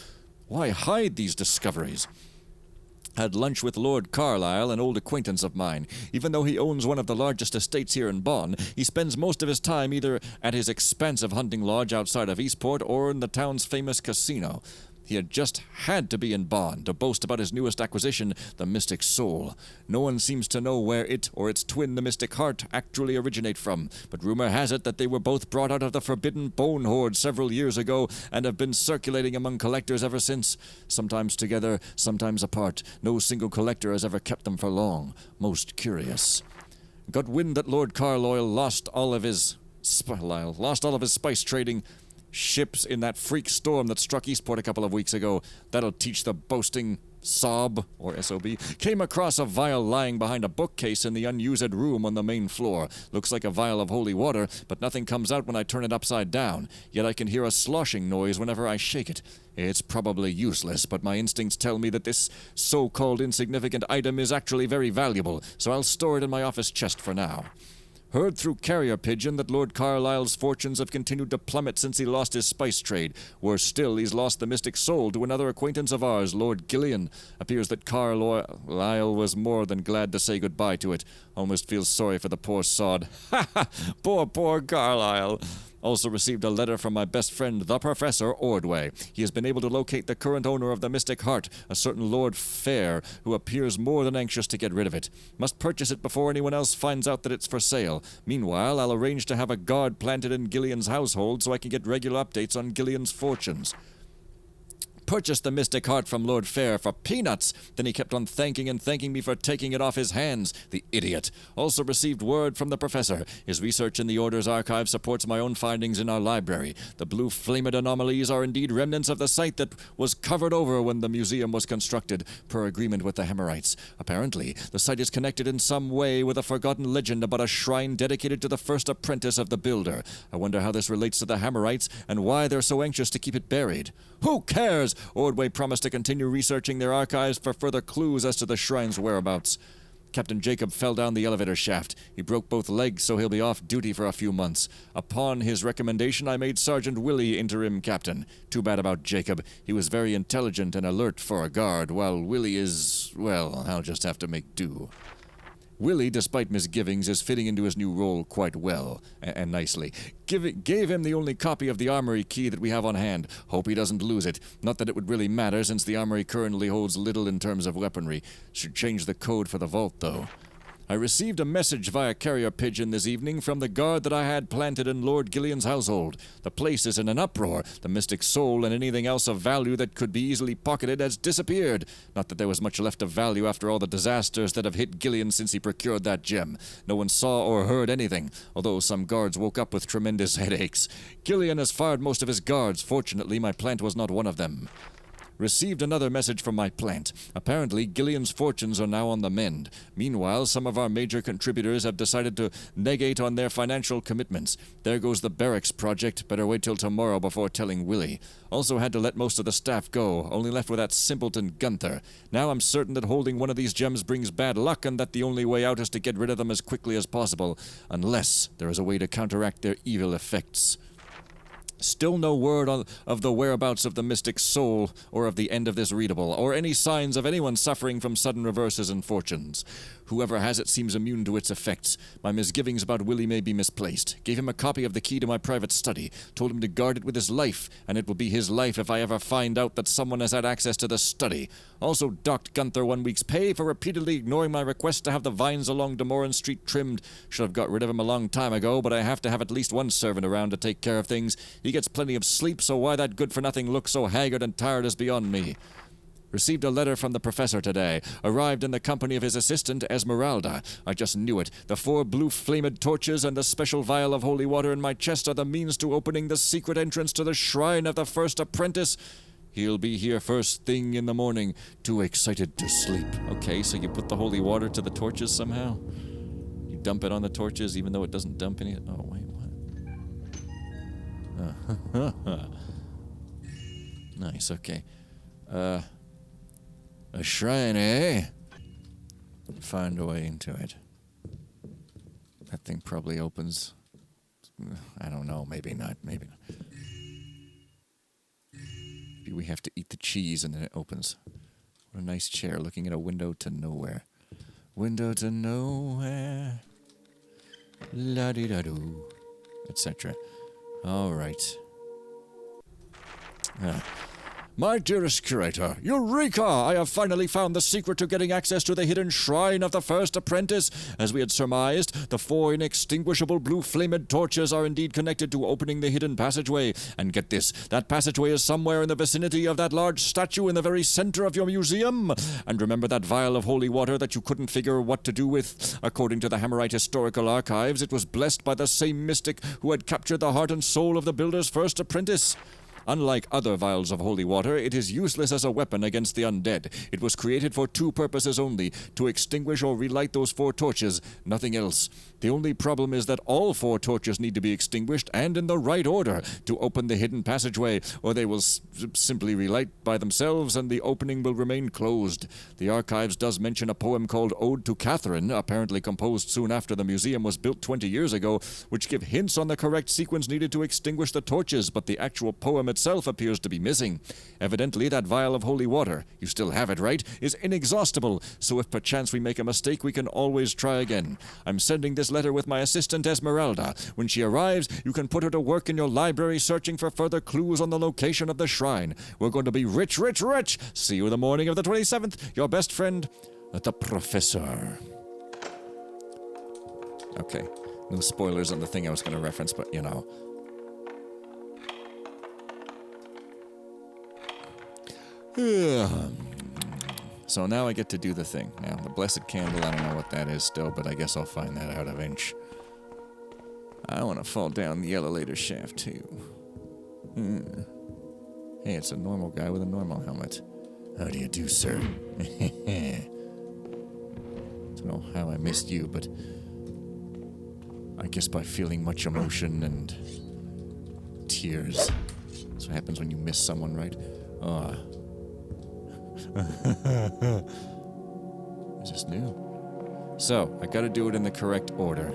Why hide these discoveries? Had lunch with Lord Carlisle, an old acquaintance of mine. Even though he owns one of the largest estates here in Bohn, he spends most of his time either at his expansive hunting lodge outside of Eastport or in the town's famous casino. He had just had to be in Bohn to boast about his newest acquisition, the Mystic Soul. No one seems to know where it or its twin, the Mystic Heart, actually originate from, but rumor has it that they were both brought out of the forbidden bone hoard several years ago and have been circulating among collectors ever since. Sometimes together, sometimes apart. No single collector has ever kept them for long. Most curious. Got wind that Lord Carlisle lost all of his spice trading ships in that freak storm that struck Eastport a couple of weeks ago. That'll teach the boasting sob, or SOB. Came across a vial lying behind a bookcase in the unused room on the main floor. Looks like a vial of holy water, but nothing comes out when I turn it upside down. Yet I can hear a sloshing noise whenever I shake it. It's probably useless, but my instincts tell me that this so-called insignificant item is actually very valuable, so I'll store it in my office chest for now. Heard through carrier pigeon that Lord Carlisle's fortunes have continued to plummet since he lost his spice trade. Worse still, he's lost the Mystic Soul to another acquaintance of ours, Lord Gillian. Appears that Carlisle was more than glad to say goodbye to it. Almost feels sorry for the poor sod. Ha ha! Poor Carlisle! Also received a letter from my best friend, the Professor Ordway. He has been able to locate the current owner of the Mystic Heart, a certain Lord Fair, who appears more than anxious to get rid of it. Must purchase it before anyone else finds out that it's for sale. Meanwhile, I'll arrange to have a guard planted in Gillian's household so I can get regular updates on Gillian's fortunes. Purchased the Mystic Heart from Lord Fair for peanuts. Then he kept on thanking me for taking it off his hands. The idiot. Also received word from the Professor. His research in the Order's archive supports my own findings in our library. The blue flamed anomalies are indeed remnants of the site that was covered over when the museum was constructed, per agreement with the Hammerites. Apparently, the site is connected in some way with a forgotten legend about a shrine dedicated to the first apprentice of the builder. I wonder how this relates to the Hammerites and why they're so anxious to keep it buried. Who cares? Ordway promised to continue researching their archives for further clues as to the shrine's whereabouts. Captain Jacob fell down the elevator shaft. He broke both legs, so he'll be off duty for a few months. Upon his recommendation, I made Sergeant Wille interim captain. Too bad about Jacob. He was very intelligent and alert for a guard, while Wille is, well, I'll just have to make do. Wille, despite misgivings, is fitting into his new role quite well, and nicely. Gave him the only copy of the armory key that we have on hand. Hope he doesn't lose it. Not that it would really matter, since the armory currently holds little in terms of weaponry. Should change the code for the vault, though. I received a message via carrier pigeon this evening from the guard that I had planted in Lord Gillian's household. The place is in an uproar. The Mystic Soul and anything else of value that could be easily pocketed has disappeared. Not that there was much left of value after all the disasters that have hit Gillian since he procured that gem. No one saw or heard anything, although some guards woke up with tremendous headaches. Gillian has fired most of his guards. Fortunately, my plant was not one of them. Received another message from my plant. Apparently, Gillian's fortunes are now on the mend. Meanwhile, some of our major contributors have decided to negate on their financial commitments. There goes the barracks project. Better wait till tomorrow before telling Wille. Also had to let most of the staff go, only left with that simpleton Gunther. Now I'm certain that holding one of these gems brings bad luck, and that the only way out is to get rid of them as quickly as possible, unless there is a way to counteract their evil effects. Still no word of the whereabouts of the mystic soul, or of the end of this readable, or any signs of anyone suffering from sudden reverses in fortunes. Whoever has it seems immune to its effects. My misgivings about Wille may be misplaced. Gave him a copy of the key to my private study. Told him to guard it with his life, and it will be his life if I ever find out that someone has had access to the study. Also docked Gunther 1 week's pay for repeatedly ignoring my request to have the vines along Demoran Street trimmed. Should have got rid of him a long time ago, but I have to have at least one servant around to take care of things. He gets plenty of sleep, so why that good-for-nothing looks so haggard and tired is beyond me. Received a letter from the professor today. Arrived in the company of his assistant, Esmeralda. I just knew it. The 4 blue flamed torches and the special vial of holy water in my chest are the means to opening the secret entrance to the shrine of the first apprentice. He'll be here first thing in the morning. Too excited to sleep. Okay, so you put the holy water to the torches somehow? You dump it on the torches even though it doesn't dump any... Oh, wait, what? Nice, okay. A shrine, eh? Find a way into it. That thing probably opens... I don't know, maybe not, maybe not. Maybe we have to eat the cheese and then it opens. What a nice chair looking at a window to nowhere. Window to nowhere. La-di-da-doo. Etc. Alright. My dearest curator, Eureka! I have finally found the secret to getting access to the hidden shrine of the first apprentice. As we had surmised, the 4 inextinguishable blue flamed torches are indeed connected to opening the hidden passageway. And get this, that passageway is somewhere in the vicinity of that large statue in the very center of your museum. And remember that vial of holy water that you couldn't figure what to do with? According to the Hammerite Historical Archives, it was blessed by the same mystic who had captured the heart and soul of the builder's first apprentice. Unlike other vials of holy water, it is useless as a weapon against the undead. It was created for 2 purposes only, to extinguish or relight those 4 torches, nothing else. The only problem is that all 4 torches need to be extinguished, and in the right order, to open the hidden passageway, or they will simply relight by themselves and the opening will remain closed. The archives does mention a poem called Ode to Catherine, apparently composed soon after the museum was built 20 years ago, which give hints on the correct sequence needed to extinguish the torches, but the actual poem itself appears to be missing. Evidently, that vial of holy water, you still have it, right, is inexhaustible, so if perchance we make a mistake, we can always try again. I'm sending this letter with my assistant Esmeralda. When she arrives, you can put her to work in your library searching for further clues on the location of the shrine. We're going to be rich, rich, rich! See you the morning of the 27th. Your best friend, the Professor. Okay, no spoilers on the thing I was going to reference, but you know. So now I get to do the thing. Now, the blessed candle, I don't know what that is still, but I guess I'll find that out eventually. I want to fall down the elevator shaft, too. Hey, it's a normal guy with a normal helmet. How do you do, sir? Don't know how I missed you, but I guess by feeling much emotion and tears. That's what happens when you miss someone, right? Is this new? So, I gotta do it in the correct order.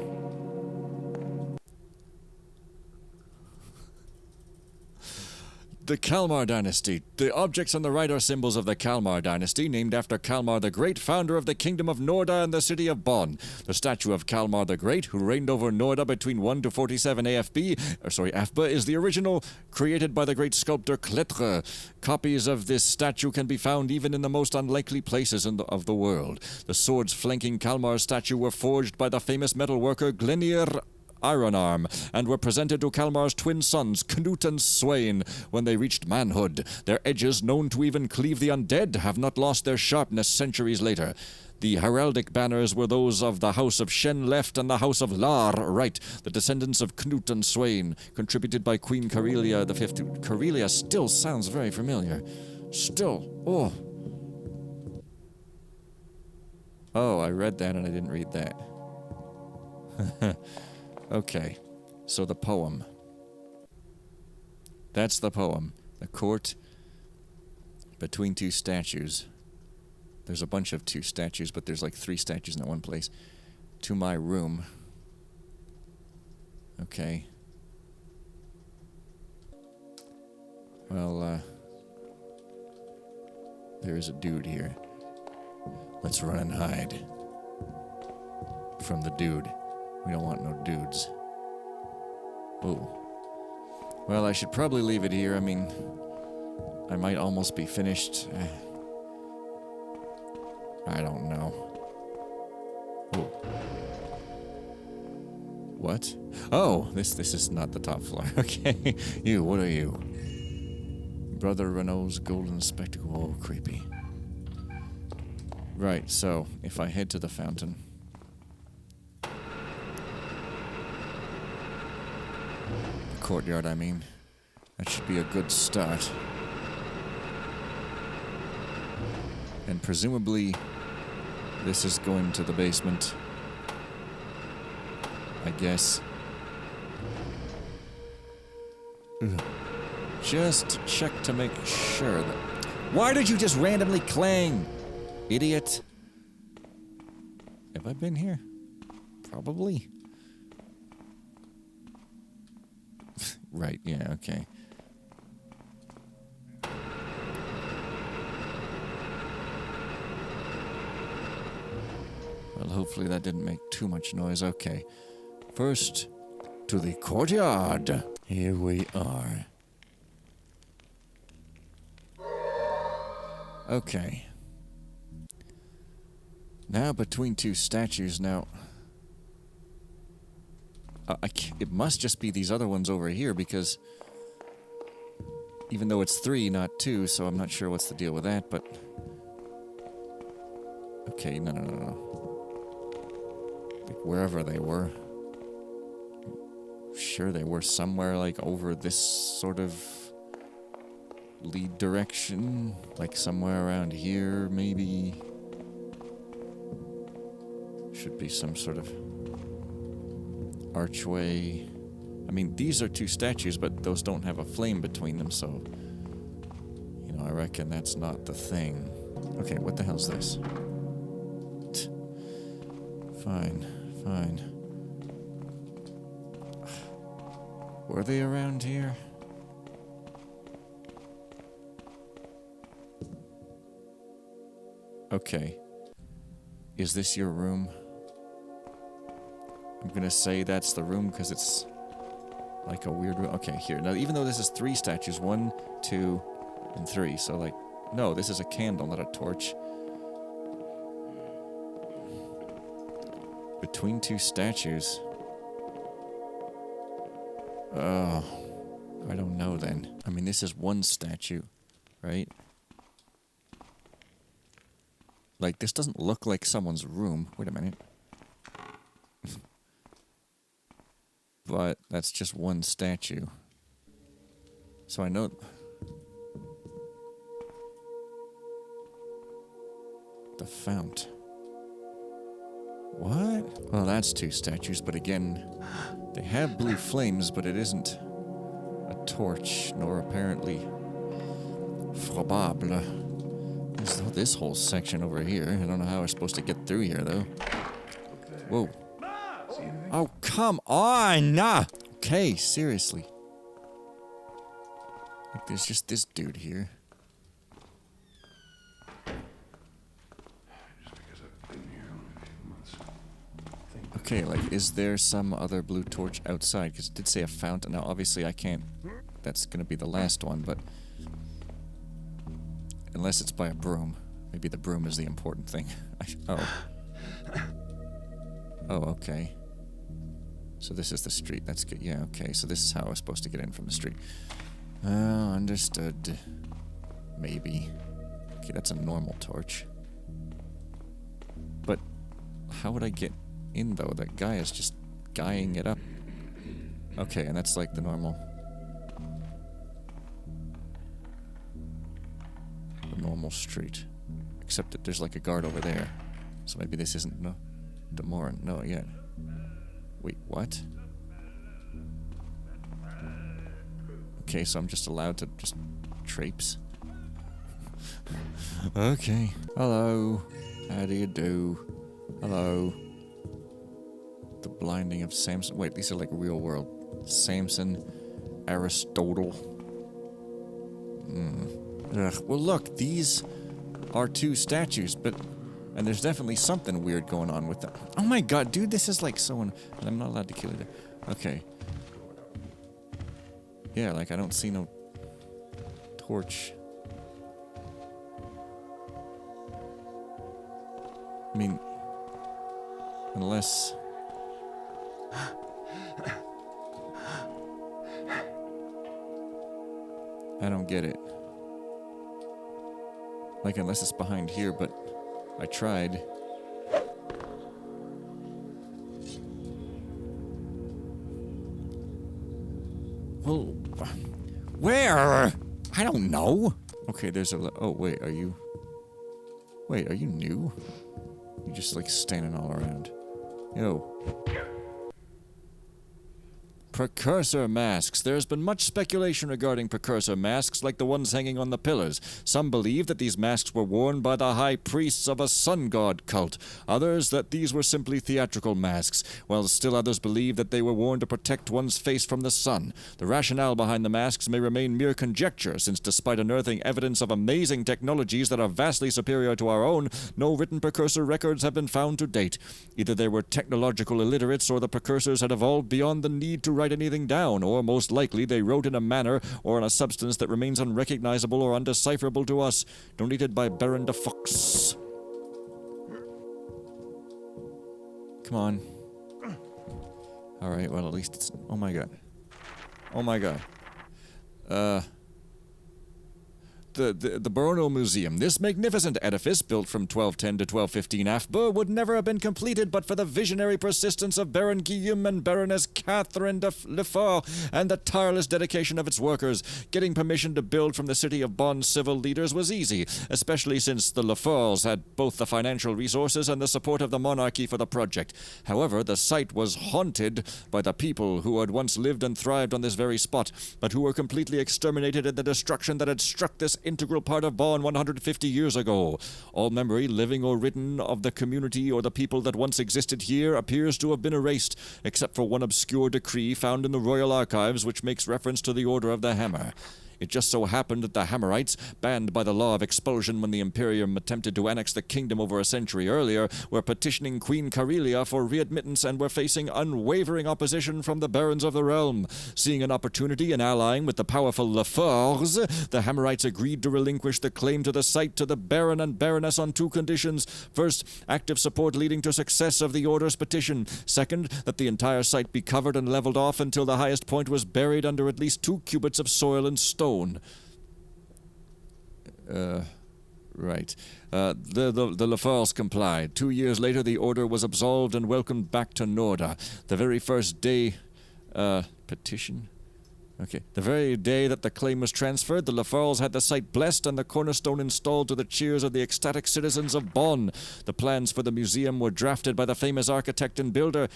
The Kalmar dynasty. The objects on the right are symbols of the Kalmar dynasty, named after Kalmar the Great, founder of the Kingdom of Norda and the city of Bohn. The statue of Kalmar the Great, who reigned over Norda between 1 to 47 AFB, is the original, created by the great sculptor Cletre. Copies of this statue can be found even in the most unlikely places of the world. The swords flanking Kalmar's statue were forged by the famous metalworker Glenier Ironarm, and were presented to Kalmar's twin sons, Knut and Sweyn, when they reached manhood. Their edges, known to even cleave the undead, have not lost their sharpness centuries later. The heraldic banners were those of the House of Shen left and the House of Lar right, the descendants of Knut and Sweyn, contributed by Queen Carelia V. Carelia still sounds very familiar. Still. Oh. Oh, I read that and I didn't read that. Okay. So the poem. That's the poem. The court between two statues. There's a bunch of two statues, but there's like 3 statues in that one place. To my room. Okay. Well, there is a dude here. Let's run and hide from the dude. We don't want no dudes. Oh. Well, I should probably leave it here. I mean, I might almost be finished. I don't know. Oh. What? Oh, this is not the top floor. Okay. You, what are you? Brother Renault's golden spectacle. Oh, creepy. Right, so, if I head to the fountain. The courtyard, I mean. That should be a good start. And presumably, this is going to the basement. I guess. Ugh. Just to check to make sure that... Why did you just randomly clang? Idiot. Have I been here? Probably. Right, yeah, okay. Well, hopefully that didn't make too much noise. Okay. First, to the courtyard. Here we are. Okay. Now between two statues. Now, it must just be these other ones over here because even though it's 3, not 2, so I'm not sure what's the deal with that, but... Okay, no. Like, wherever they were. Sure, they were somewhere, like, over this sort of lead direction. Like, somewhere around here, maybe. Should be some sort of archway. I mean, these are 2 statues, but those don't have a flame between them, so... You know, I reckon that's not the thing. Okay, what the hell's this? Fine. Were they around here? Okay. Is this your room? I'm gonna say that's the room because it's like a weird room. Okay, here. Now, even though this is 3 statues, 1, 2, and 3, so like, no, this is a candle, not a torch. Between 2 statues. Oh, I don't know then. I mean, this is 1 statue, right? Like, this doesn't look like someone's room. Wait a minute. But that's just 1 statue. So I know... The fount. What? Well, that's 2 statues, but again, they have blue flames, but it isn't a torch, nor apparently probable. This whole section over here. I don't know how we're supposed to get through here, though. Whoa. Oh, come on! Nah! Okay, seriously. Like, there's just this dude here. Okay, like, is there some other blue torch outside? Because it did say a fountain. Now, obviously, I can't... That's gonna be the last one, but... Unless it's by a broom. Maybe the broom is the important thing. Oh. Oh, okay. So this is the street. That's good. Yeah, okay. So this is how I was supposed to get in from the street. Oh, understood. Maybe. Okay, that's a normal torch. But how would I get in, though? That guy is just guying it up. Okay, and that's like the normal... normal street. Except that there's like a guard over there. So maybe this isn't the Morin. No, yet. Wait, what? Okay, so I'm just allowed to just traipse? Okay. Hello. How do you do? Hello. The blinding of Samson. Wait, these are like real world. Samson, Aristotle. Ugh. Well, look, these are two statues, and there's definitely something weird going on with them. Oh my god, dude, this is like so... I'm not allowed to kill it. Okay. Yeah, like I don't see no torch. I mean, unless... I don't get it. Like, unless it's behind here, but I tried. Well, where? I don't know. Okay, there's a... Oh, wait, are you... Wait, are you new? You're just, like, standing all around. Yo. Precursor masks. There has been much speculation regarding precursor masks like the ones hanging on the pillars. Some believe that these masks were worn by the high priests of a sun god cult. Others that these were simply theatrical masks, while still others believe that they were worn to protect one's face from the sun. The rationale behind the masks may remain mere conjecture, since despite unearthing evidence of amazing technologies that are vastly superior to our own, no written precursor records have been found to date. Either they were technological illiterates or the precursors had evolved beyond the need to write anything down, or most likely they wrote in a manner or in a substance that remains unrecognizable or undecipherable to us. Donated by Baron de Fox. Come on. Alright, well at least it's... Oh my god. Oh my god. The Baronial Museum. This magnificent edifice, built from 1210 to 1215 AFB, would never have been completed but for the visionary persistence of Baron Gillian and Baroness Catherine de Lefort and the tireless dedication of its workers. Getting permission to build from the city of Bohn's civil leaders was easy, especially since the Leforts had both the financial resources and the support of the monarchy for the project. However, the site was haunted by the people who had once lived and thrived on this very spot, but who were completely exterminated in the destruction that had struck this integral part of Bohn 150 years ago. All memory, living or written, of the community or the people that once existed here appears to have been erased, except for one obscure decree found in the royal archives which makes reference to the Order of the Hammer. It just so happened that the Hammerites, banned by the law of expulsion when the Imperium attempted to annex the kingdom over a century earlier, were petitioning Queen Carelia for readmittance and were facing unwavering opposition from the barons of the realm. Seeing an opportunity in allying with the powerful Leforts, the Hammerites agreed to relinquish the claim to the site to the Baron and Baroness on two conditions. First, active support leading to success of the Order's petition. Second, that the entire site be covered and leveled off until the highest point was buried under at least 2 cubits of soil and stone. Right. The Leforts complied. 2 years later, the order was absolved and welcomed back to Norda. The very first day... petition? Okay. The very day that the claim was transferred, the Leforts had the site blessed and the cornerstone installed to the cheers of the ecstatic citizens of Bohn. The plans for the museum were drafted by the famous architect and builder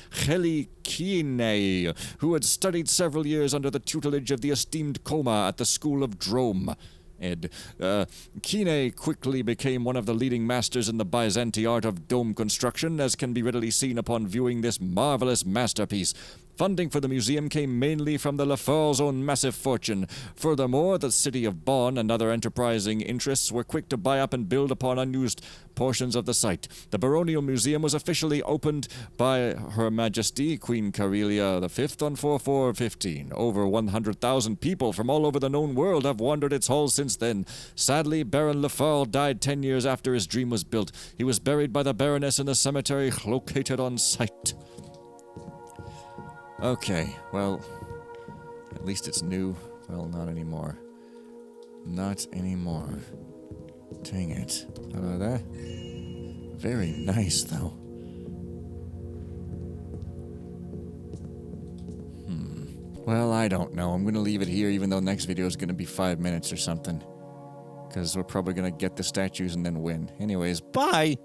Kine, who had studied several years under the tutelage of the esteemed Koma at the School of Drome. Kine quickly became one of the leading masters in the Byzantine art of dome construction, as can be readily seen upon viewing this marvelous masterpiece. Funding for the museum came mainly from the Leforts' own massive fortune. Furthermore, the city of Bohn and other enterprising interests were quick to buy up and build upon unused portions of the site. The Baronial Museum was officially opened by Her Majesty Queen Carelia V on 4415. Over 100,000 people from all over the known world have wandered its halls since then. Sadly, Baron Lefort died 10 years after his dream was built. He was buried by the Baroness in the cemetery located on site. Okay, well, at least it's new. Well, not anymore. Not anymore. Dang it. Hello there. Very nice, though. Well, I don't know. I'm gonna leave it here, even though next video is gonna be 5 minutes or something. Because we're probably going to get the statues and then win. Anyways, bye!